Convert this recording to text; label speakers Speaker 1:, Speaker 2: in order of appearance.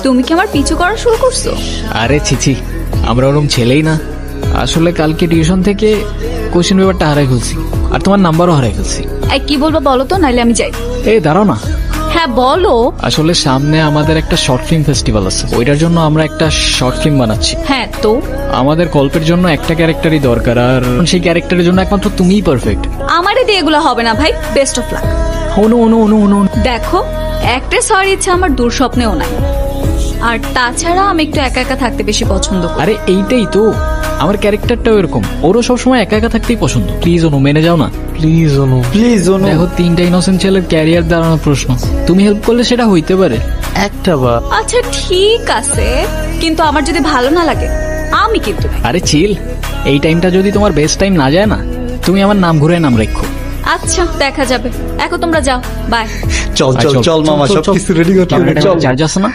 Speaker 1: তুমি কি আমার পিছু করা শুরু করছো?
Speaker 2: আরে ছিছি, আমরা ওরকম ছেলেই না। আসলে কালকে টিউশন থেকে কোশ্চেন পেপারটা হারাই ফেলছি, আর তোমার নাম্বারও হারাই ফেলছি।
Speaker 1: এই কি বলবো বলো তো, নাইলে আমি যাই।
Speaker 2: এই দাঁড়াও না।
Speaker 1: হ্যাঁ বলো।
Speaker 2: আসলে সামনে আমাদের একটা শর্ট ফিল্ম ফেস্টিভ্যাল আছে, ওইটার জন্য আমরা একটা শর্ট ফিল্ম বানাচ্ছি।
Speaker 1: হ্যাঁ তো
Speaker 2: আমাদের গল্পের জন্য একটা ক্যারেক্টারই দরকার, আর সেই ক্যারেক্টারের জন্য একমাত্র তুমিই পারফেক্ট।
Speaker 1: আমারে দিয়ে এগুলো হবে না ভাই, বেস্ট অফ লাক।
Speaker 2: অনু অনু অনু অনু
Speaker 1: দেখো, অ্যাক্ট্রেস হওয়ার ইচ্ছা আমার দুঃস্বপ্নেও নাই, আর তাছাড়া আমি একটু একা একা থাকতে বেশি পছন্দ করি।
Speaker 2: আরে এইটাই তো, আমার ক্যারেক্টারটাও এরকম, ওরও সবসময় একা একা থাকতেই পছন্দ। প্লিজ অনু, মেনে যাও না।
Speaker 3: প্লিজ অনু, প্লিজ অনু।
Speaker 2: দেখো, 3টা ইনোসেন্ট ছেলের ক্যারিয়ার দাঁড়ানোর প্রশ্ন, তুমি হেল্প করলে সেটা হইতে পারে।
Speaker 3: একটা বা
Speaker 1: আচ্ছা ঠিক আছে, কিন্তু আমার যদি ভালো না লাগে আমি কিন্তু নাই।
Speaker 2: আরে চিল, এই টাইমটা যদি তোমার বেস্ট টাইম না যায় না, তুমি আমার নাম ঘুরে নাম রেখো।
Speaker 1: আচ্ছা দেখা যাবে, এখন তোমরা যাও, বাই।
Speaker 3: চল চল চল মামা, সবকিছু রেডি করতে হবে, চল।
Speaker 2: চার্জ আছে না?